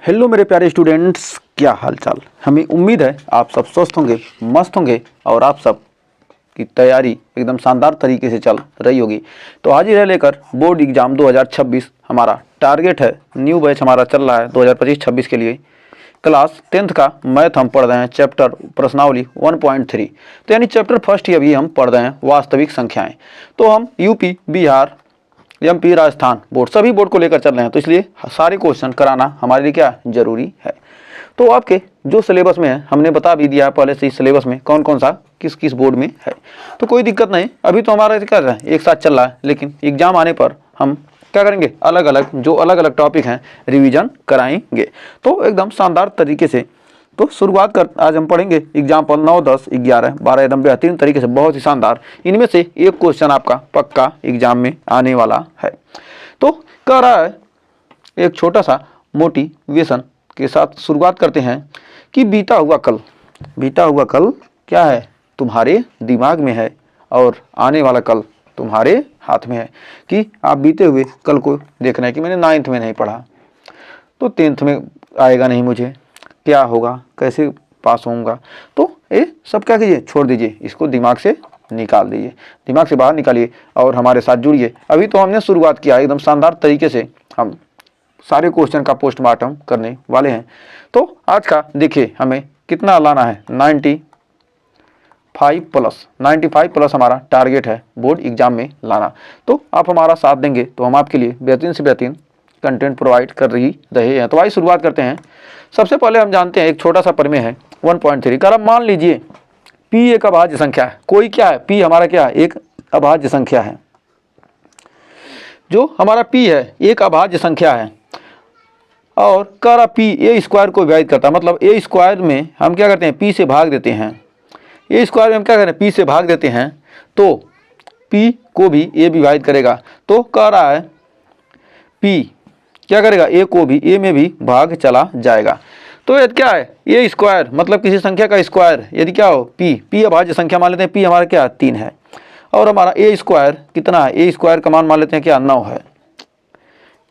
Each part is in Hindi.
हेलो मेरे प्यारे स्टूडेंट्स, क्या हाल चाल। हमें उम्मीद है आप सब स्वस्थ होंगे, मस्त होंगे और आप सब की तैयारी एकदम शानदार तरीके से चल रही होगी। तो आज ही लेकर बोर्ड एग्जाम 2026 हमारा टारगेट है। न्यू बैच हमारा चल रहा है 2025-26 के लिए। क्लास 10th का मैथ हम पढ़ रहे हैं, चैप्टर प्रश्नावली 1.3। तो यानी चैप्टर फर्स्ट ही अभी हम पढ़ रहे हैं, वास्तविक संख्याएं। तो हम UP, Bihar, MP, Rajasthan board, सभी बोर्ड को लेकर चल रहे हैं। तो इसलिए सारे क्वेश्चन कराना हमारे लिए क्या जरूरी है। तो आपके जो सिलेबस में है हमने बता भी दिया है पहले से, इस सिलेबस में कौन कौन सा किस किस बोर्ड में है। तो कोई दिक्कत नहीं, अभी तो हमारा क्या है एक साथ चल रहा है, लेकिन एग्जाम आने पर हम क्या करेंगे, अलग अलग टॉपिक हैं रिवीजन कराएंगे। तो एकदम शानदार तरीके से तो शुरुआत कर आज हम पढ़ेंगे एग्जाम्पल 9, 10, 11, 12 एकदम बेहतरीन तरीके से, बहुत ही शानदार। इनमें से एक क्वेश्चन आपका पक्का एग्जाम में आने वाला है। तो कह रहा है एक छोटा सा मोटिवेशन के साथ शुरुआत करते हैं कि बीता हुआ कल क्या है, तुम्हारे दिमाग में है और आने वाला कल तुम्हारे हाथ में है। कि आप बीते हुए कल को देखना है कि मैंने 9th में नहीं पढ़ा तो 10th में आएगा नहीं, मुझे क्या होगा, कैसे पास होऊंगा। तो ये सब क्या कीजिए, छोड़ दीजिए, इसको दिमाग से निकाल दीजिए, दिमाग से बाहर निकालिए और हमारे साथ जुड़िए। अभी तो हमने शुरुआत किया, एकदम शानदार तरीके से हम सारे क्वेश्चन का पोस्टमार्टम करने वाले हैं। तो आज का देखिए हमें कितना लाना है, 95 प्लस हमारा टारगेट है बोर्ड एग्जाम में लाना। तो आप हमारा साथ देंगे तो हम आपके लिए बेहतरीन से बेहतरीन कंटेंट प्रोवाइड कर रहे हैं। तो आइए शुरुआत करते हैं। सबसे पहले हम जानते हैं एक छोटा सा प्रमेय है 1.3 का। मान लीजिए P एक अभाज्य संख्या है, कोई क्या है, P हमारा क्या है, एक अभाज्य संख्या है। जो हमारा P है एक अभाज्य संख्या है और कह रहा P ए स्क्वायर को विभाजित करता है। मतलब ए स्क्वायर में हम क्या करते हैं, P से भाग देते हैं। ए स्क्वायर में हम क्या करें, P से भाग देते हैं तो P को भी ए विभाजित करेगा। तो कह रहा है P क्या करेगा, ए को भी ए में भी भाग चला जाएगा। तो यदि क्या है ए स्क्वायर मतलब किसी संख्या का स्क्वायर, यदि क्या हो P अभाज्य संख्या मान लेते हैं, P हमारा क्या 3 है और हमारा ए स्क्वायर कितना है, ए स्क्वायर का मान लेते हैं क्या 9 है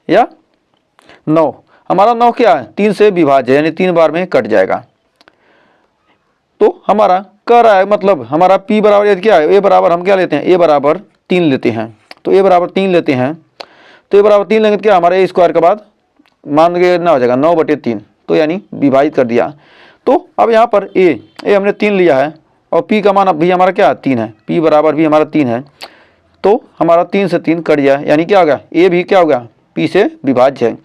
या 9, हमारा 9 क्या है 3 से विभाज्य यानी 3 बार में कट जाएगा। तो हमारा कह रहा है मतलब हमारा P बराबर यदि क्या है, ए बराबर हम क्या लेते हैं, ए बराबर 3 लेते हैं। तो ए बराबर 3 लेते हैं तो ए बराबर 3 लेंगे तो क्या हमारे ए स्क्वायर के बाद मान के ना हो जाएगा 9/3, तो यानी विभाजित कर दिया। तो अब यहाँ पर ए हमने 3 लिया है और P का मान अब भी हमारा क्या 3 है, P बराबर भी हमारा 3 है। तो हमारा 3 से 3 कट गया यानी क्या हो गया, ए भी क्या हो गया P से विभाज्य है।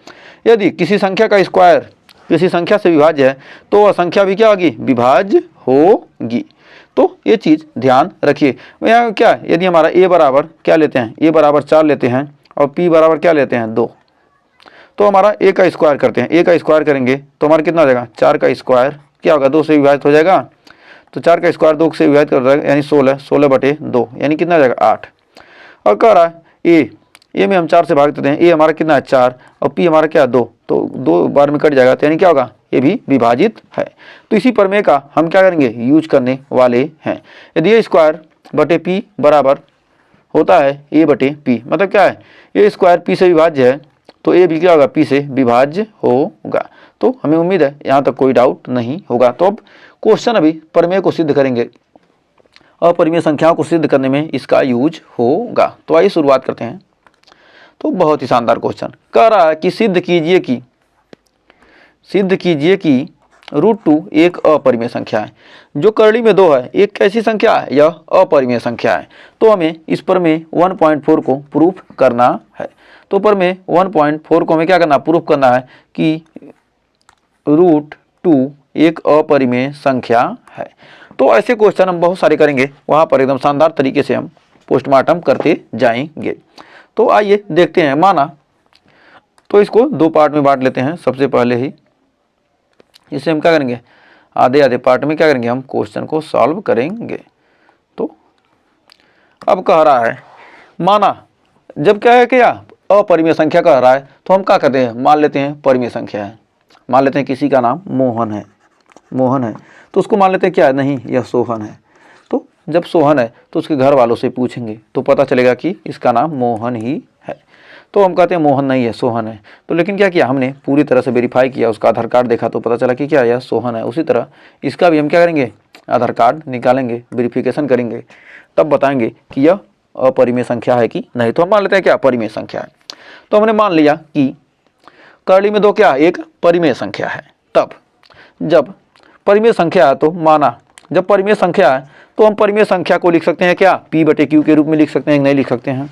यदि किसी संख्या का स्क्वायर किसी संख्या से विभाज्य है तो वह संख्या भी क्या होगी, विभाज्य होगी। तो ये चीज़ ध्यान रखिए। यहाँ क्या यदि हमारा ए बराबर क्या लेते हैं, ए बराबर 4 लेते हैं और P बराबर क्या लेते हैं 2, तो हमारा ए का स्क्वायर करते हैं। ए का स्क्वायर करेंगे तो हमारा कितना हो जाएगा, 4 का स्क्वायर क्या होगा 2 से विभाजित हो जाएगा। तो 4 का स्क्वायर 2 से विभाजित कर जाएगा यानी 16/2 यानी कितना हो जाएगा 8। और कह रहा है ए में हम 4 से भाग देते हैं, ए हमारा कितना है 4 और P हमारा क्या 2, तो 2 बार में कट जाएगा तो यानी क्या होगा ये भी विभाजित है। तो इसी प्रमेय का हम क्या करेंगे, यूज करने वाले हैं। यदि ए स्क्वायर बटे P बराबर होता है A/P, मतलब क्या है ए स्क्वायर P से विभाज्य है तो ए भी क्या होगा P से विभाज्य होगा। तो हमें उम्मीद है यहाँ तक कोई डाउट नहीं होगा। तो अब क्वेश्चन अभी प्रमेय को सिद्ध करेंगे, अपरिमेय संख्याओं को सिद्ध करने में इसका यूज होगा। तो आइए शुरुआत करते हैं। तो बहुत ही शानदार क्वेश्चन कह रहा है कि सिद्ध कीजिए कि √2 एक अपरिमेय संख्या है। जो करड़ी में 2 है एक कैसी संख्या है, यह अपरिमेय संख्या है। तो हमें इस प्रमेय 1.4 को प्रूफ करना है। तो प्रमेय 1.4 को हमें क्या करना, प्रूफ करना है कि √2 एक अपरिमेय संख्या है। तो ऐसे क्वेश्चन हम बहुत सारे करेंगे, वहाँ पर एकदम शानदार तरीके से हम पोस्टमार्टम करते जाएंगे। तो आइए देखते हैं। माना तो इसको 2 पार्ट में बांट लेते हैं। सबसे पहले ही इसे हम क्या करेंगे, आधे पार्ट में क्या करेंगे, हम क्वेश्चन को सॉल्व करेंगे। तो अब कह रहा है माना जब क्या है क्या अपरिमेय संख्या कह रहा है तो हम क्या करते हैं, मान लेते हैं परिमेय संख्या है। मान लेते हैं किसी का नाम मोहन है तो उसको मान लेते हैं क्या है, नहीं यह सोहन है। तो जब सोहन है तो उसके घर वालों से पूछेंगे तो पता चलेगा कि इसका नाम मोहन ही है। तो हम कहते हैं मोहन नहीं है, सोहन है। तो लेकिन क्या किया हमने, पूरी तरह से वेरीफाई किया, उसका आधार कार्ड देखा तो पता चला कि क्या यह सोहन है। उसी तरह इसका भी हम क्या करेंगे, आधार कार्ड निकालेंगे, वेरिफिकेशन करेंगे, तब बताएंगे कि यह अपरिमेय संख्या है कि नहीं। तो हम मान लेते हैं क्या परिमेय संख्या है। तो हमने मान लिया कि करली में 2 क्या एक परिमेय संख्या है। तब जब परिमेय संख्या है तो माना, जब परिमेय संख्या है तो हम परिमेय संख्या को लिख सकते हैं क्या, P/Q के रूप में लिख सकते हैं, नहीं लिख सकते हैं।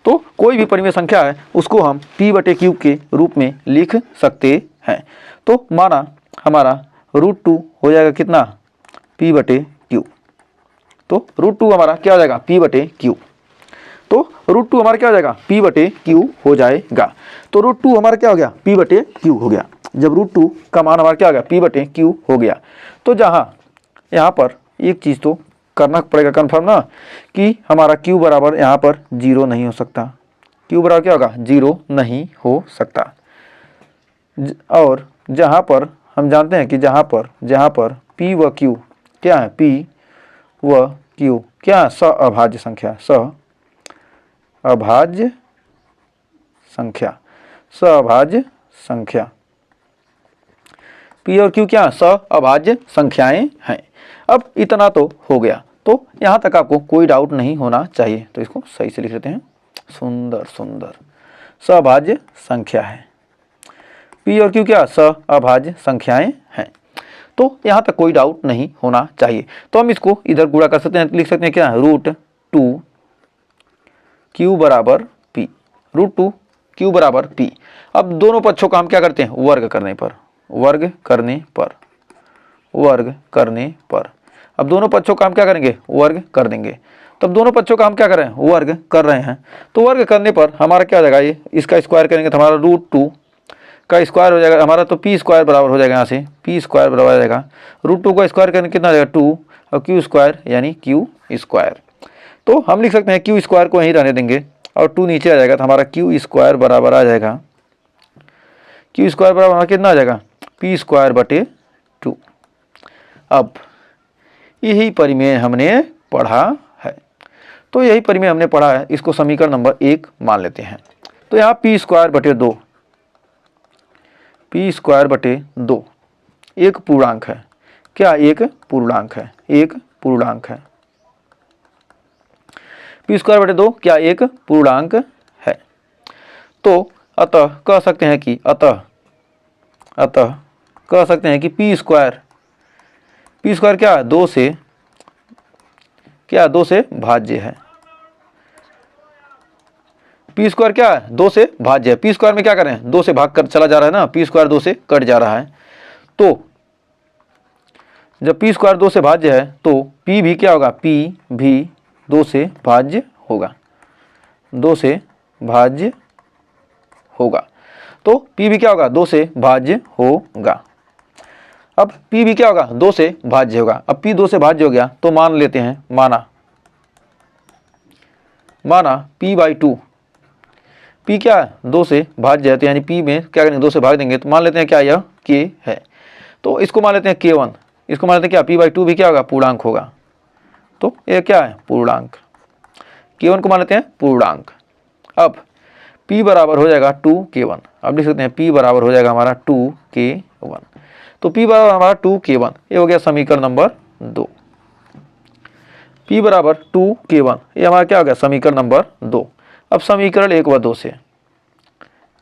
तो कोई भी परिमेय संख्या है उसको हम P/Q के रूप में लिख सकते हैं। तो माना हमारा √2 हो जाएगा कितना, P/Q। तो √2 हमारा क्या हो जाएगा, P/Q। तो √2 हमारा क्या हो जाएगा, P/Q हो जाएगा। तो √2 हमारा क्या हो गया, P/Q हो गया। जब √2 का मान हमारा क्या हो गया, P/Q हो गया। तो जहाँ यहाँ पर एक चीज़ तो करना पड़ेगा कन्फर्म ना, कि हमारा Q बराबर यहाँ पर 0 नहीं हो सकता। Q बराबर क्या होगा, 0 नहीं हो सकता। और जहाँ पर हम जानते हैं कि जहाँ पर P व Q क्या है, P व Q क्या है, सअभाज्य संख्या, सअभाज्य संख्या, सअभाज्य संख्या। P और Q क्या है, सअभाज्य संख्याएं हैं। अब इतना तो हो गया, तो यहाँ तक आपको कोई डाउट नहीं होना चाहिए। तो इसको सही से लिख लेते हैं, सुंदर सुंदर, सअभाज्य संख्या है। P और Q क्या, सअभाज्य संख्याएं हैं। तो यहाँ तक कोई डाउट नहीं होना चाहिए। तो हम इसको इधर गुणा कर सकते हैं, लिख सकते हैं क्या, √2 Q बराबर P, √2 Q बराबर P। अब दोनों पक्षों का हम क्या करते हैं, वर्ग करने पर अब दोनों पक्षों का हम क्या करेंगे, वर्ग कर देंगे। तब दोनों पक्षों का हम क्या कर रहे हैं, वर्ग कर रहे हैं। तो वर्ग करने पर हमारा क्या हो जाएगा, ये इसका स्क्वायर करेंगे तो हमारा √2 का स्क्वायर हो जाएगा हमारा, तो P² बराबर हो जाएगा, यहाँ से P² बराबर आ जाएगा √2 का स्क्वायर करने कितना आ जाएगा 2, और Q² यानी Q²। तो हम लिख सकते हैं Q² को यहीं रहने देंगे और 2 नीचे आ जाएगा, तो हमारा Q² बराबर आ जाएगा, Q² बराबर कितना आ जाएगा, P²/2। अब यही परिमेय हमने पढ़ा है। तो यही परिमेय हमने पढ़ा है, इसको समीकरण नंबर 1 मान लेते हैं। तो यहाँ P²/2 एक पूर्णांक है। क्या, एक पूर्णांक है, एक पूर्णांक है। P²/2 क्या एक पूर्णांक है। तो अतः कह सकते हैं कि कह सकते हैं कि P² क्या है, 2 से भाज्य है। P² क्या है, 2 से भाज्य है। P² में क्या करें, 2 से भाग कर चला जा रहा है ना, P² 2 से कट जा रहा है। तो जब P² 2 से भाज्य है तो P भी क्या होगा, P भी 2 से भाज्य होगा, 2 से भाज्य होगा। तो P भी क्या होगा, 2 से भाज्य होगा। अब P भी क्या होगा, 2 से भाज्य होगा। अब P 2 से भाज्य हो गया तो मान लेते हैं, माना P/2, P क्या है, 2 से भाज्य है, तो यानी P में क्या करेंगे, 2 से भाग देंगे, तो मान लेते हैं क्या, यह K है। तो इसको मान लेते हैं K1, इसको मान लेते हैं क्या, P/2 भी क्या होगा, पूर्णांक होगा। तो यह क्या है, पूर्णांक। K1 को मान लेते हैं पूर्णांक। अब P बराबर हो जाएगा 2K1। अब लिख सकते हैं P बराबर हो जाएगा हमारा 2K1। तो P बराबर हमारा 2K1, ये हो गया समीकरण नंबर 2। P बराबर 2K1, ये हमारा क्या हो गया, समीकरण नंबर 2। अब समीकरण 1 व 2 से,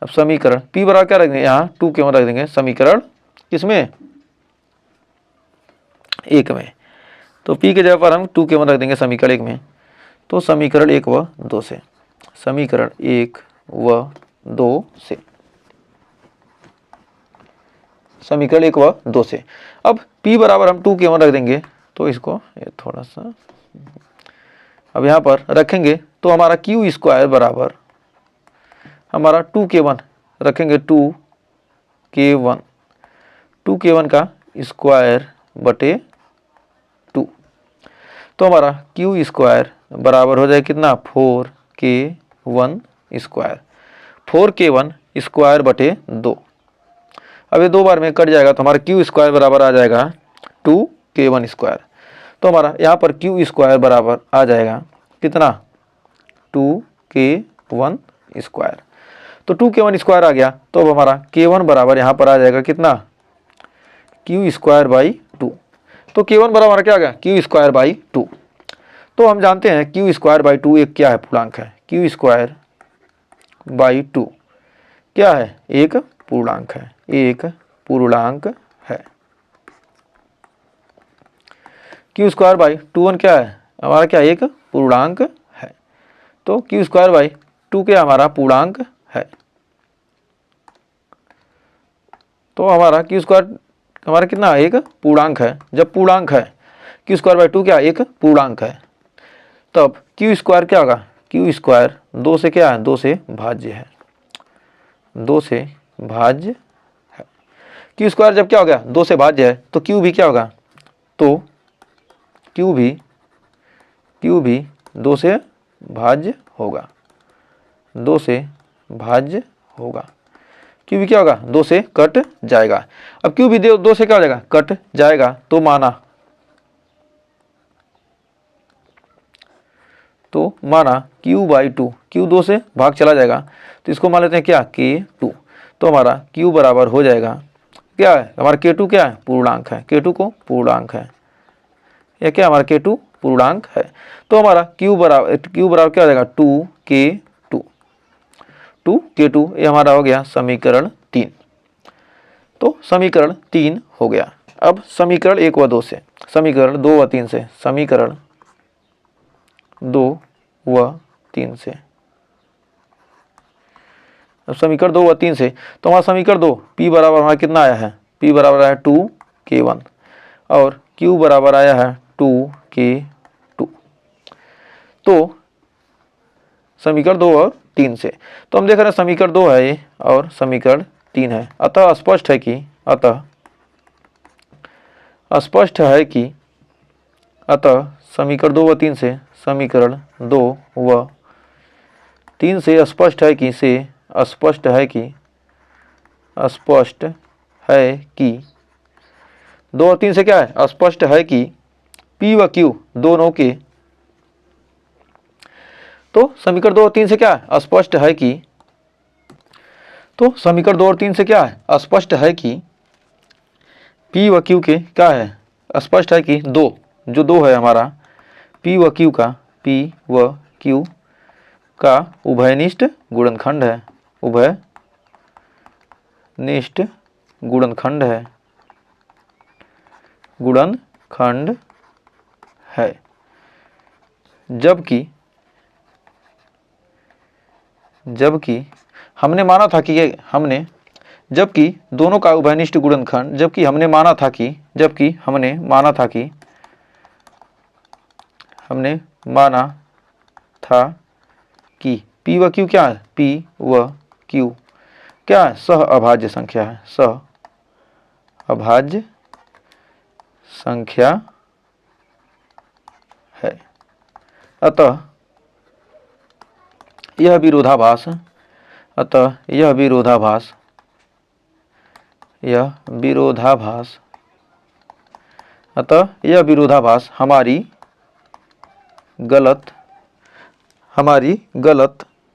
अब समीकरण P बराबर क्या रख देंगे, यहाँ 2K1 रख देंगे, समीकरण किसमें, 1 में। तो P के जगह पर हम 2K1 रख देंगे समीकरण 1 में। तो समीकरण 1 व 2 से, समीकरण 1 व 2 से, समीकरण 1 व 2 से। अब P बराबर हम 2K1 रख देंगे, तो इसको ये थोड़ा सा अब यहाँ पर रखेंगे तो हमारा Q² बराबर हमारा 2K1 रखेंगे, 2K1 का स्क्वायर बटे 2। तो हमारा Q² बराबर हो जाए कितना, 4K1 स्क्वायर, 4K1 स्क्वायर बटे 2। अब ये 2 बार में कट जाएगा तो हमारा Q² बराबर आ जाएगा 2K1 स्क्वायर। तो हमारा यहाँ पर Q² बराबर आ जाएगा कितना, 2K1 स्क्वायर। तो 2k1 स्क्वायर आ गया, तो अब हमारा k1 बराबर यहाँ पर आ जाएगा कितना, क्यू स्क्वायर बाई 2। तो k1 बराबर हमारा क्या आ गया, क्यू स्क्वायर बाई 2। तो हम जानते हैं क्यू स्क्वायर बाई 2 एक क्या है, पूर्णांक है। क्यू स्क्वायर बाई 2 क्या है, एक पूर्णांक है, एक पूर्णांक है। क्यू स्क्वायर बाई 2 क्या है हमारा, क्या एक पूर्णांक है। तो क्यू स्क्वायर बाई 2 क्या हमारा पूर्णांक है। तो हमारा क्यू स्क्वायर हमारा कितना, एक पूर्णांक है। जब पूर्णांक है क्यू स्क्वायर बाई 2 क्या एक पूर्णांक है, तब क्यू स्क्वायर क्या होगा, क्यू स्क्वायर 2 से क्या है, 2 से भाज्य है, 2 से भाज्य है। क्यू स्क्वायर जब क्या हो गया, 2 से भाज्य है, तो क्यू भी क्या होगा, तो क्यू भी 2 से भाज्य होगा, 2 से भाज्य होगा। क्यू भी क्या होगा, 2 से कट जाएगा। अब क्यू भी 2 से क्या हो जाएगा, कट जाएगा। तो माना क्यू बाई 2, क्यू 2 से भाग चला जाएगा, तो इसको मान लेते हैं क्या, k2। तो हमारा क्यू बराबर हो जाएगा क्या है, हमारा k2 क्या है, पूर्णांक है, k2 को पूर्णांक है, यह क्या हमारा k2 पूर्णांक है। तो हमारा क्यू बराबर क्या हो जाएगा, 2k2 ये हमारा हो गया समीकरण 3। तो समीकरण 3 हो गया। अब समीकरण 1 व 2 से, समीकरण 2 व 3 से, समीकरण 2 व 3 से, अब समीकरण 2 व 3 से, तो हमारा समीकरण 2 p बराबर हमारा कितना आया है, p बराबर आया 2k1 और q बराबर आया है 2k2। तो समीकरण 2 और 3 से, तो हम देख रहे हैं समीकरण 2 है ये और समीकरण 3 है। अतः स्पष्ट है कि अतः समीकरण 2 व 3 से, समीकरण 2 व 3 से स्पष्ट है कि 2 और 3 से क्या है, स्पष्ट है कि p व q दोनों के, तो समीकरण 2 और 3 से क्या है, स्पष्ट है कि, तो समीकरण 2 और 3 से क्या है, स्पष्ट है कि p व q के क्या है, स्पष्ट है कि जो दो है हमारा p व q का उभयनिष्ठ गुणनखंड है, उभयनिष्ठ गुणनखंड है। जबकि हमने माना था कि जबकि दोनों का उभयनिष्ठ गुणनखंड, जबकि हमने माना था कि p व q क्या है, p व q क्या है, सह अभाज्य संख्या है, सह अभाज्य संख्या है। अतः यह विरोधाभास हमारी गलत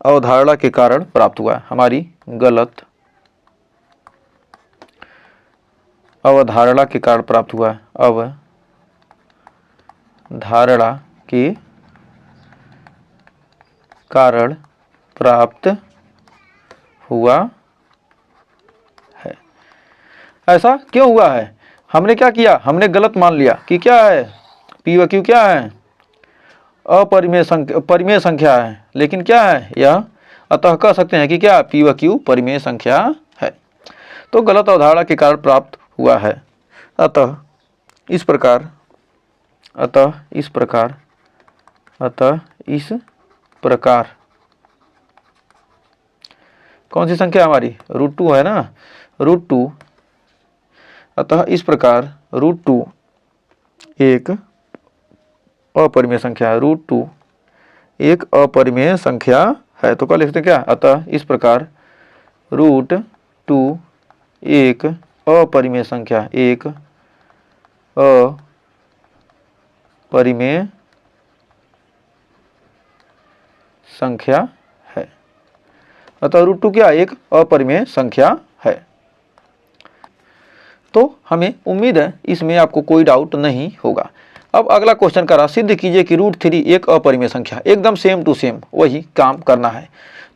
अवधारणा के कारण प्राप्त हुआ है, हमारी गलत अवधारणा के कारण प्राप्त हुआ है, अवधारणा के कारण प्राप्त हुआ है। ऐसा क्यों हुआ है, हमने क्या किया, हमने गलत मान लिया कि क्या है, p व q क्या है, परिमेय संख्या है, लेकिन क्या है यह, अतः कह सकते हैं कि क्या p व q परिमेय संख्या है। तो गलत अवधारणा के कारण प्राप्त हुआ है। अतः इस प्रकार कौन सी संख्या हमारी, √2 है ना, √2। अतः इस प्रकार √2 एक अपरिमेय संख्या है, √2 एक अपरिमेय संख्या है। तो क्या लिखते हैं क्या, अतः इस प्रकार √2 एक अपरिमेय संख्या, एक अपरिमेय संख्या है। अतः √2 क्या एक अपरिमेय संख्या है। तो हमें उम्मीद है इसमें आपको कोई डाउट नहीं होगा। अब अगला क्वेश्चन करा, सिद्ध कीजिए कि √3 एक अपरिमेय संख्या। एकदम सेम टू सेम वही काम करना है।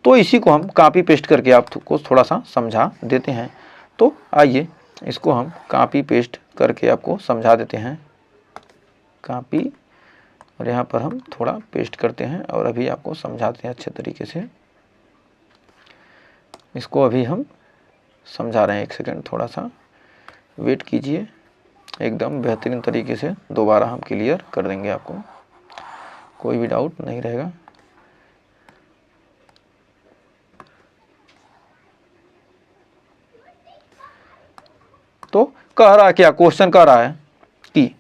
तो इसी को हम कॉपी पेस्ट करके आपको थोड़ा सा समझा देते हैं। तो आइए इसको हम कॉपी पेस्ट करके आपको समझा देते हैं। कॉपी और यहाँ पर हम थोड़ा पेस्ट करते हैं और अभी आपको समझाते हैं अच्छे तरीके से। इसको अभी हम समझा रहे हैं, एक सेकंड थोड़ा सा वेट कीजिए। एकदम बेहतरीन तरीके से दोबारा हम क्लियर कर देंगे, आपको कोई भी डाउट नहीं रहेगा। तो कह रहा है क्या, क्वेश्चन कह रहा है कि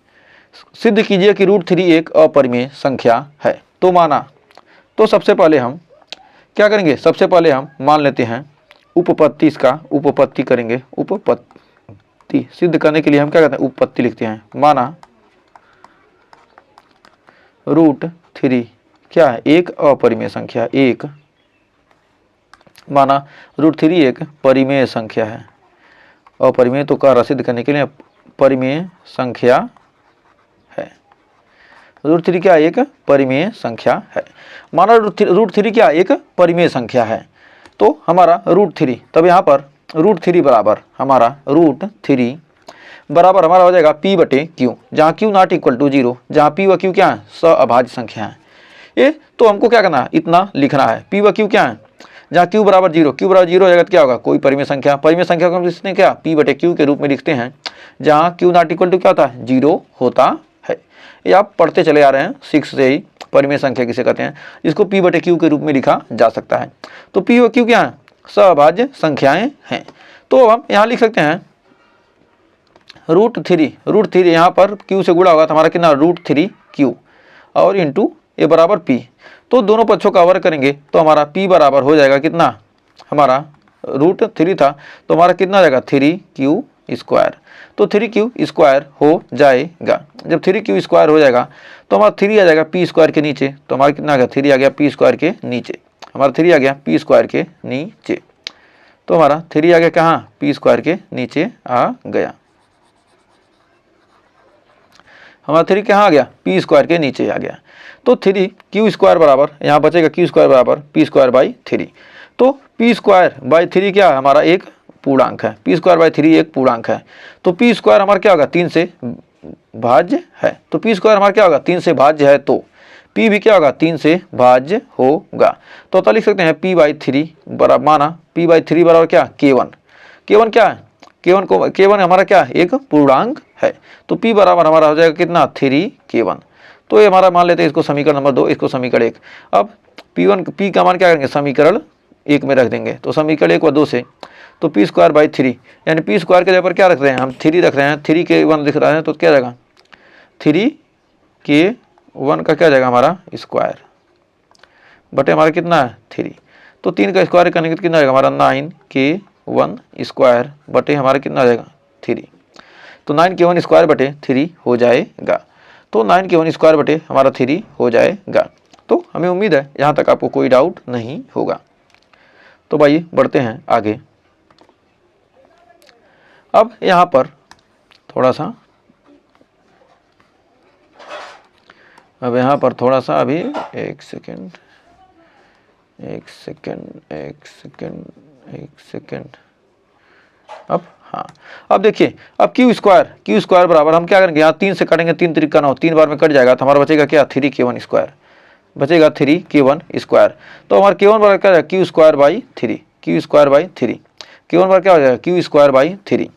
सिद्ध कीजिए कि √3 एक अपरिमेय संख्या है। तो माना, तो सबसे पहले हम क्या करेंगे, सबसे पहले हम मान लेते हैं उपपत्ति, इसका उपपत्ति करेंगे। उपपत्ति सिद्ध करने के लिए हम क्या करते हैं, उपपत्ति लिखते हैं। माना √3 क्या है, एक अपरिमेय संख्या। एक माना √3 एक परिमेय संख्या है। अपरिमेय तो कह रहा सिद्ध करने के लिए परिमेय संख्या है। √3 क्या एक परिमेय संख्या है। माना √3 क्या एक परिमेय संख्या है। तो हमारा √3, तब यहाँ पर √3 बराबर हमारा √3 बराबर हमारा हो जाएगा P/Q, जहाँ Q नॉट इक्वल टू 0, जहाँ P व Q क्या है, सअभाज्य संख्या है। ये तो हमको क्या करना है, इतना लिखना है। P व Q क्या है, जहाँ Q बराबर 0, Q बराबर 0 हो जाएगा तो क्या होगा, कोई परिमेय संख्या। परिमेय संख्या को हम लिखते हैं क्या, P/Q के रूप में लिखते हैं, जहाँ Q नॉट इक्वल टू क्या होता है, 0 होता है। ये आप पढ़ते चले आ रहे हैं 6 से ही, परिमेय संख्या किसे कहते हैं, इसको P/Q के रूप में लिखा जा सकता है। तो P व Q क्या है, सअभाज्य संख्याएं हैं। तो हम यहाँ लिख सकते हैं √3 यहाँ पर Q से गुणा होगा तो हमारा कितना, √3Q और इंटू ए बराबर P। तो दोनों पक्षों का वर्ग करेंगे तो हमारा P बराबर हो जाएगा कितना, हमारा √3 था तो हमारा कितना हो जाएगा, 3Q²। तो 3Q² हो जाएगा। जब 3Q² हो जाएगा तो हमारा 3 आ जाएगा P² के नीचे। तो हमारा कितना आ गया, 3 आ गया P² के नीचे। हमारा 3 आ गया P² के नीचे। तो हमारा 3 आ गया कहाँ, P² के नीचे आ गया। हमारा 3 कहाँ आ गया, P² के नीचे आ गया। तो 3Q² बराबर यहाँ बचेगा Q² बराबर P²/3। तो P²/3 क्या है, हमारा एक पूर्णांक है। P²/3 एक पूर्णांक है। तो P² हमारा क्या होगा, 3 से भाज्य है। तो P² हमारा क्या होगा, 3 से भाज्य है। तो P भी क्या होगा, 3 से भाज्य होगा। तो लिख सकते हैं P/3 बराबर, माना P/3 बराबर क्या, K1। K1 क्या है, K1 हमारा क्या है, एक पूर्णांक है। तो P बराबर हमारा हो जाएगा कितना, 3K1। तो ये हमारा मान लेते हैं इसको समीकरण नंबर 2, इसको समीकरण 1। अब P का मान क्या करेंगे, समीकरण 1 में रख देंगे। तो समीकरण 1 व 2 से तो P²/3 यानी P² के जगह पर क्या रख रहे हैं हम, 3 रख रहे हैं। 3K1 लिख रहे हैं तो क्या जाएगा, 3K1 का क्या जाएगा हमारा स्क्वायर बटे हमारा कितना है 3। तो 3 का स्क्वायर करने के कितना आएगा हमारा 9K1² बटे हमारा कितना आ जाएगा 3। तो 9K1² बटे 3 हो जाएगा। तो 9K1² बटे हमारा 3 हो जाएगा। तो हमें उम्मीद है यहाँ तक आपको कोई डाउट नहीं होगा। तो भाई बढ़ते हैं आगे। अब यहाँ पर थोड़ा सा अभी एक सेकेंड। अब हाँ, अब देखिए, अब Q² बराबर हम क्या करेंगे, यहाँ 3 से काटेंगे, 3 3 9, 3 बार में कट जाएगा तो हमारा बचेगा क्या, 3K1² बचेगा, 3K1²। तो हमारा K1 बराबर क्या जाएगा, Q²/3 K1 बराबर क्या हो जाएगा, Q²/3।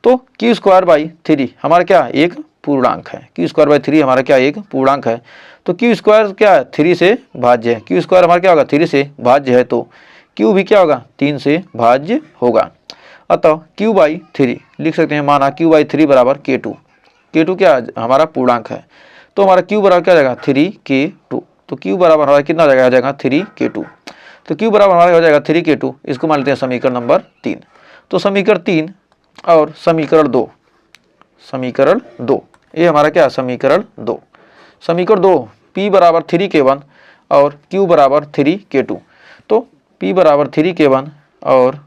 तो Q²/3 हमारा क्या एक पूर्णांक है। Q²/3 हमारा क्या एक पूर्णांक है। तो Q² क्या है, 3 से भाज्य है। Q² हमारा क्या होगा, 3 से भाज्य है। तो Q भी क्या होगा, 3 से भाज्य होगा। अतः Q/3 लिख सकते हैं, माना Q/3 बराबर K2। K2 क्या हमारा पूर्णांक है। तो हमारा Q बराबर क्या जाएगा, 3K2। तो Q बराबर हमारा कितना हो जाएगा 3K2। तो Q बराबर हमारा हो जाएगा 3K2। इसको मान लेते हैं समीकरण नंबर 3। तो समीकरण 3 और समीकरण 2 ये हमारा क्या है, समीकरण 2 P बराबर 3K1 और Q बराबर 3K2। तो P बराबर 3k1 और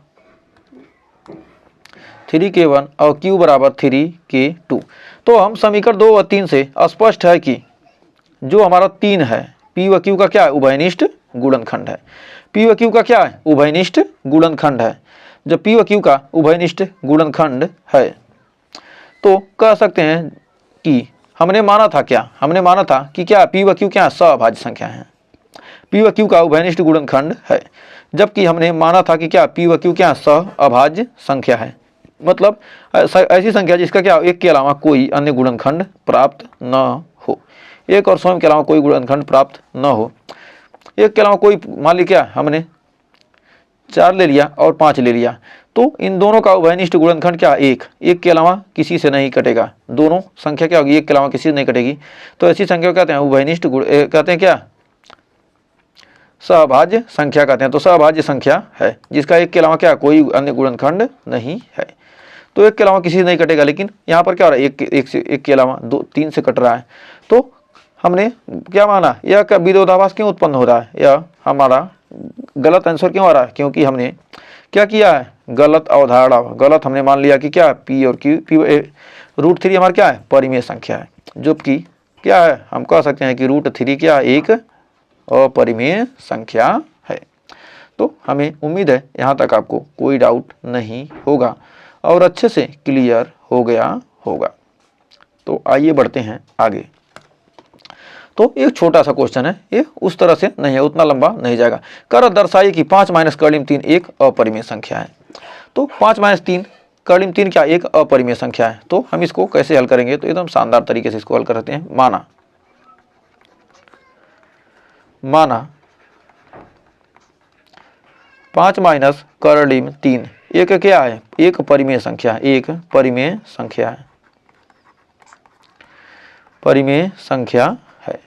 3k1 और Q बराबर 3k2। तो हम समीकरण 2 और 3 से स्पष्ट है कि जो हमारा 3 है P व Q का क्या है, उभयनिष्ठ गुणनखंड है। P व Q का क्या है, उभयनिष्ठ गुणनखंड है। जब P व Q का उभयनिष्ठ गुणनखंड है तो कह सकते हैं कि हमने माना था क्या, हमने माना था कि क्या P व Q क्या सहअभाज्य संख्या है। P व Q का उभयनिष्ठ गुणनखंड है, जबकि हमने माना था कि क्या P व Q क्या सहअभाज्य संख्या है। मतलब ऐसी संख्या जिसका क्या एक के अलावा कोई अन्य गुणनखंड प्राप्त न हो, एक और स्वयं के अलावा कोई गुणनखंड प्राप्त न हो। एक के अलावा कोई, मान ली क्या हमने 4 ले लिया और 5 ले लिया, तो इन दोनों का उभयनिष्ठ गुणनखंड क्या एक के अलावा किसी से नहीं कटेगा। दोनों संख्या क्या होगी, एक के अलावा किसी से नहीं कटेगी। तो ऐसी संख्या को कहते हैं उभयनिष्ठ कहते हैं क्या, सहअभाज्य संख्या कहते हैं। तो सहअभाज्य संख्या है जिसका एक के अलावा क्या कोई अन्य गुणनखंड नहीं है। तो एक के अलावा किसी से नहीं कटेगा, लेकिन यहाँ पर क्या हो रहा है, एक के अलावा 3 से कट रहा है। तो हमने क्या माना, यह विरोधाभास क्यों उत्पन्न हो रहा है, यह हमारा गलत आंसर क्यों आ रहा है, क्योंकि हमने क्या किया है, गलत अवधारणा, गलत हमने मान लिया कि क्या P और Q, √3 हमारा क्या है, परिमेय संख्या है। जो कि क्या है, हम कह सकते हैं कि √3 क्या एक अपरिमेय संख्या है। तो हमें उम्मीद है यहाँ तक आपको कोई डाउट नहीं होगा और अच्छे से क्लियर हो गया होगा। तो आइए बढ़ते हैं आगे। तो एक छोटा सा क्वेश्चन है, ये उस तरह से नहीं है, उतना लंबा नहीं जाएगा। कर दर्शाइए कि 5 - कर्लिम 3 एक अपरिमेय संख्या है। तो 5 - 3 कर्लिम 3 क्या एक अपरिमेय संख्या है। तो हम इसको कैसे हल करेंगे, तो एकदम शानदार तरीके से इसको हल करते हैं। माना 5 - कर्लिम 3 एक क्या है, एक परिमेय संख्या, एक परिमेय संख्या है, परिमेय संख्या है।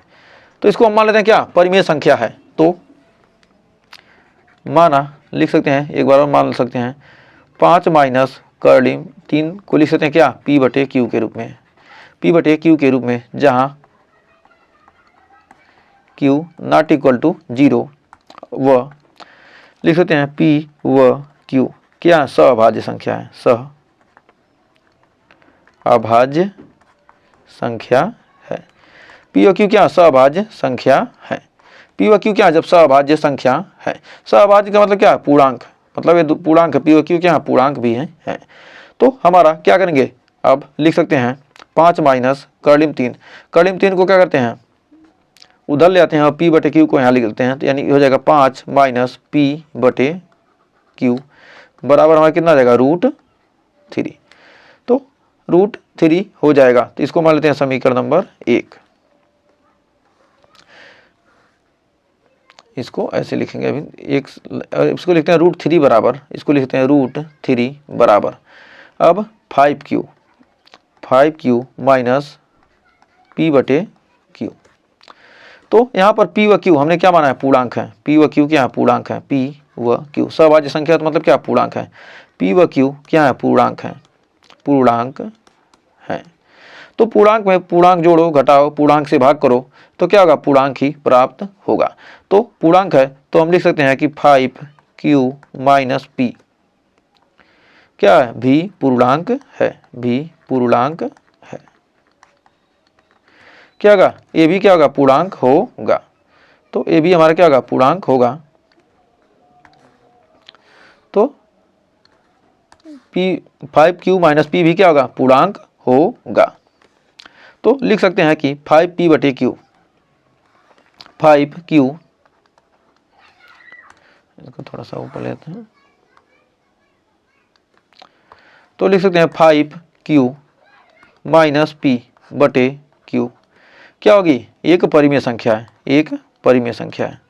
तो इसको हम मान लेते हैं क्या, परिमेय संख्या है। तो माना लिख सकते हैं, एक बार और मान सकते हैं, 5 - कर्लिम 3 को लिख सकते हैं क्या, P/Q के रूप में, P/Q के रूप में, जहां Q ≠ 0 व लिख सकते हैं P व Q क्या सहअभाज्य संख्या है, सहअभाज्य संख्या है। P व Q क्या सहअभाज्य संख्या है। P व Q क्या जब सहअभाज्य संख्या है, सहअभाज्य का मतलब क्या, पूर्णांक, मतलब ये पूर्णांक P व Q क्या पूर्णांक भी है। तो हमारा क्या करेंगे, अब लिख सकते हैं 5 - कर्लिम 3, कर्लिम 3 को क्या करते हैं, उधर ले आते हैं और P/Q को यहाँ लिख देते हैं। तो यानी हो जाएगा 5 - P/Q बराबर हमारा कितना आ जाएगा, √3। तो √3 हो जाएगा। तो इसको मान लेते हैं समीकरण नंबर 1। इसको ऐसे लिखेंगे, अभी एक इसको लिखते हैं √3 बराबर, इसको लिखते हैं √3 बराबर, अब 5Q माइनस P/Q। तो यहाँ पर P व Q हमने क्या माना है, पूर्णांक है। P व Q क्या है, पूर्णांक है। P व Q सहअभाज्य संख्या, तो मतलब क्या, पूर्णांक है। P व Q क्या है, पूर्णांक है, पूर्णांक है। तो पूर्णांक में पूर्णांक जोड़ो, घटाओ, पूर्णांक से भाग करो, तो क्या होगा, पूर्णांक ही प्राप्त होगा। तो पूर्णांक है, तो हम लिख सकते हैं कि 5Q माइनस P क्या है, भी पूर्णांक है, भी पूर्णांक है। क्या होगा, ये भी क्या होगा, पूर्णांक होगा। तो ये भी हमारा क्या होगा, पूर्णांक होगा। तो 5Q माइनस P भी क्या होगा, पूर्णांक होगा। तो लिख सकते हैं कि 5P/Q, 5Q, इसको थोड़ा सा ऊपर लेते हैं, तो लिख सकते हैं 5Q माइनस P/Q क्या होगी, एक परिमेय संख्या है, एक परिमेय संख्या है।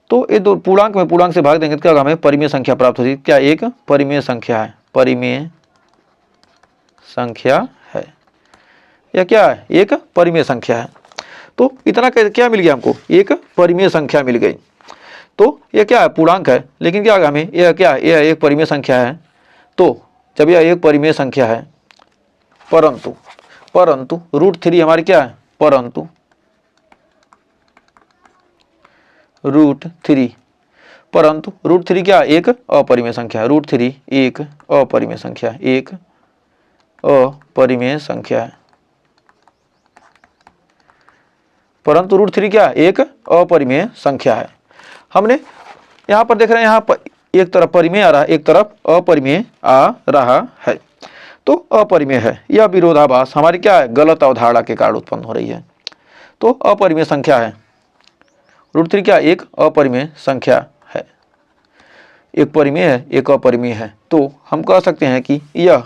तो ये दो पूर्णांक में पूर्णांक से भाग देंगे तो क्या होगा, हमें परिमेय संख्या प्राप्त होगी। क्या एक परिमेय संख्या है, परिमेय संख्या है, या क्या है, एक परिमेय संख्या है। तो इतना क्या मिल गया हमको, एक परिमेय संख्या मिल गई। तो ये क्या है, पूर्णांक है, लेकिन क्या होगा हमें, यह क्या है, यह एक परिमेय संख्या है। तो जब यह एक परिमेय संख्या है, परंतु √3 हमारी क्या है, परंतु √3 परंतु √3 क्या एक अपरिमेय संख्या है। √3 एक अपरिमेय संख्या, एक अपरिमेय संख्या है। परंतु √3 क्या एक अपरिमेय संख्या है। हमने यहाँ पर देख रहे हैं, यहाँ पर एक तरफ परिमेय आ रहा है, एक तरफ अपरिमेय आ रहा है, तो अपरिमेय है। यह विरोधाभास हमारी क्या है, गलत अवधारणा के कारण उत्पन्न हो रही है। तो अपरिमेय संख्या है, √3 क्या एक अपरिमेय संख्या है, एक परिमेय है एक अपरिमेय है। तो हम कह सकते हैं कि यह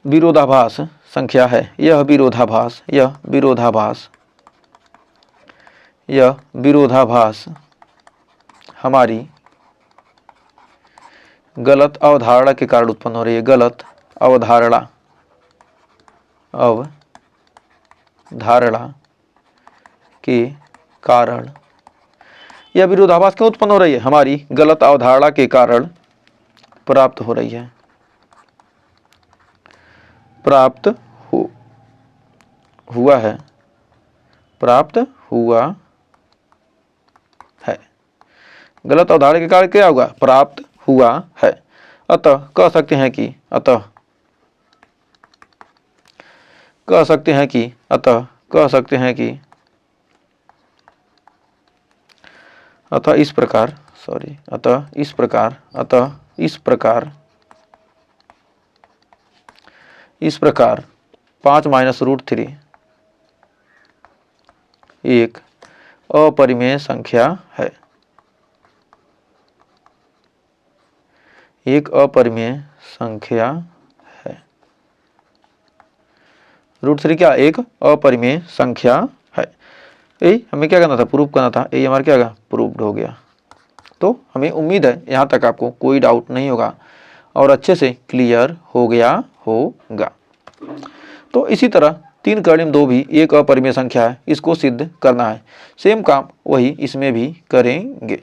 विरोधाभास संख्या है, यह विरोधाभास हमारी गलत अवधारणा के कारण उत्पन्न हो रही है, गलत अवधारणा के कारण। यह विरोधाभास क्यों उत्पन्न हो रही है, हमारी गलत अवधारणा के कारण प्राप्त हो रही है, प्राप्त हुआ है। गलत अवधारणा के कारण क्या होगा, प्राप्त हुआ है। अतः कह सकते हैं कि इस प्रकार 5 - √3 एक अपरिमेय संख्या है, एक अपरिमेय संख्या है। √3 क्या एक अपरिमेय संख्या है। यही हमें क्या करना था, प्रूव करना था। यही हमारा क्या प्रूव्ड हो गया। तो हमें उम्मीद है यहाँ तक आपको कोई डाउट नहीं होगा और अच्छे से क्लियर हो गया होगा। तो इसी तरह 3 कर्णिम 2 भी एक अपरिमेय संख्या है, इसको सिद्ध करना है। सेम काम वही इसमें भी करेंगे।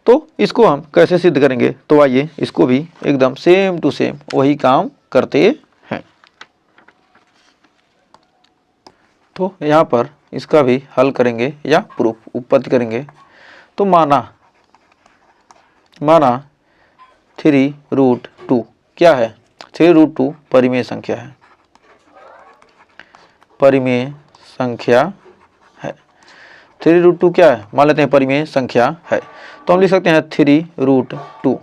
तो इसको हम कैसे सिद्ध करेंगे, तो आइए इसको भी एकदम सेम टू सेम वही काम करते हैं। तो यहाँ पर इसका भी हल करेंगे या प्रूफ उत्पत्ति करेंगे। तो माना 3√2 क्या है, 3√2 परिमेय संख्या है, परिमेय संख्या है। 3√2 क्या है, मान लेते हैं परिमेय संख्या है। तो हम लिख सकते हैं 3√2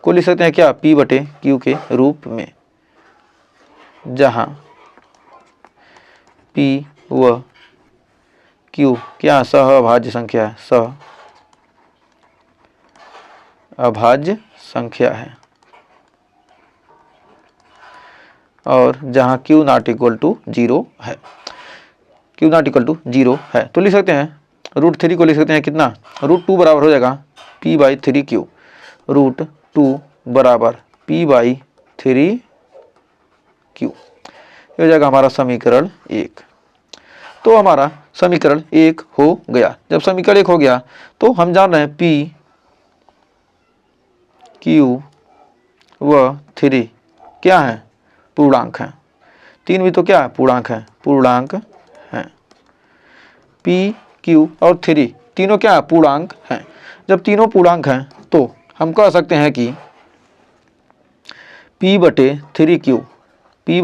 को लिख सकते हैं क्या, P/Q के रूप में, जहां P व Q क्या सहअभाज्य संख्या है, सहअभाज्य संख्या है, और जहां Q ≠ 0 है, Q ≠ 0 है। तो लिख सकते हैं √3 को लिख सकते हैं कितना, √2 बराबर हो जाएगा P/3Q, √2 बराबर P/3Q, ये हो जाएगा हमारा समीकरण 1। तो हमारा समीकरण 1 हो गया। जब समीकरण 1 हो गया तो हम जान रहे हैं P, Q व 3 क्या है, पूर्णांक है। 3 भी तो क्या है, पूर्णांक है, P, Q और 3 तीनों क्या है, पूर्णांक हैं। जब तीनों पूर्णांक हैं तो हम कह सकते हैं कि P/3Q भी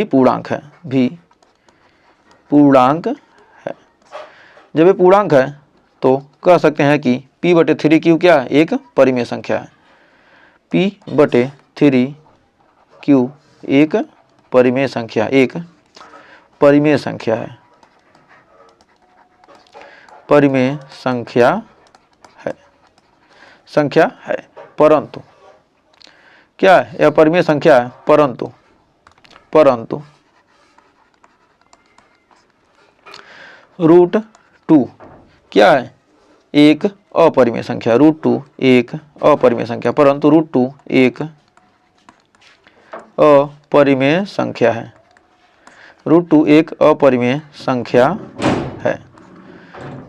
पूर्णांक है, जब ये पूर्णांक है तो कह सकते हैं कि P/3Q क्या है, एक परिमेय संख्या है। P/3Q एक परिमेय संख्या है, परंतु क्या है, यह परिमेय संख्या है, परंतु √2 क्या है, एक अपरिमेय संख्या, √2 एक अपरिमेय संख्या, परंतु √2 एक अपरिमेय संख्या है, √2 एक अपरिमेय संख्या है,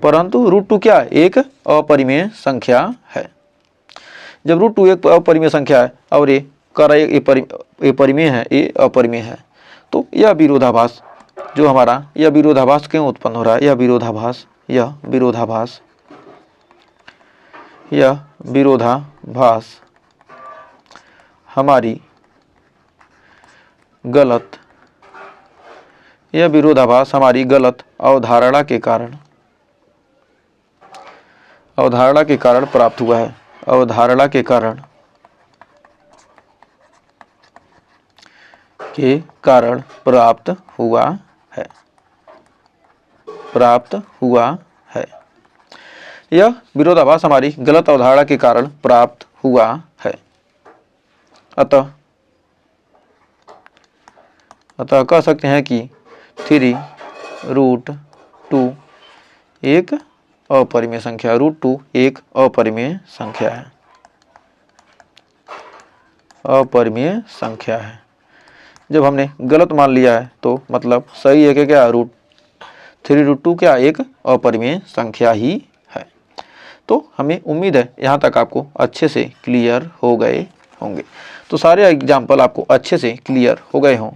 परंतु √2 क्या है, एक अपरिमेय संख्या है। जब √2 एक अपरिमेय संख्या है और ये परिमेय है, ये अपरिमेय है, तो यह विरोधाभास जो हमारा यह विरोधाभास क्यों उत्पन्न हो रहा है, यह विरोधाभास हमारी गलत अवधारणा के कारण प्राप्त हुआ है, यह विरोधाभास हमारी गलत अवधारणा के कारण प्राप्त हुआ है। अतः कह सकते हैं कि 3√2 एक अपरिमेय संख्या, √2 एक अपरिमेय संख्या है। जब हमने गलत मान लिया है तो मतलब सही है कि क्या 3√2 क्या एक अपरिमेय संख्या ही है। तो हमें उम्मीद है यहाँ तक आपको अच्छे से क्लियर हो गए होंगे। तो सारे एग्जाम्पल आपको अच्छे से क्लियर हो गए हों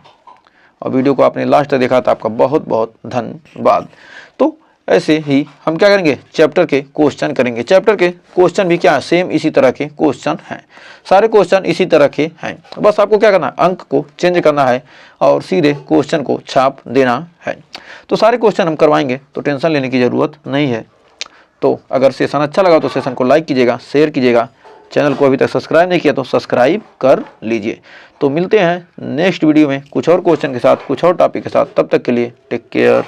और वीडियो को आपने लास्ट तक देखा तो आपका बहुत बहुत धन्यवाद। तो ऐसे ही हम क्या करेंगे, चैप्टर के क्वेश्चन करेंगे। चैप्टर के क्वेश्चन भी क्या है, सेम इसी तरह के क्वेश्चन हैं, सारे क्वेश्चन इसी तरह के हैं। बस आपको क्या करना है, अंक को चेंज करना है और सीधे क्वेश्चन को छाप देना है। तो सारे क्वेश्चन हम करवाएंगे, तो टेंशन लेने की ज़रूरत नहीं है। तो अगर सेशन अच्छा लगा तो सेशन को लाइक कीजिएगा, शेयर कीजिएगा। चैनल को अभी तक सब्सक्राइब नहीं किया तो सब्सक्राइब कर लीजिए। तो मिलते हैं नेक्स्ट वीडियो में कुछ और क्वेश्चन के साथ, कुछ और टॉपिक के साथ। तब तक के लिए टेक केयर।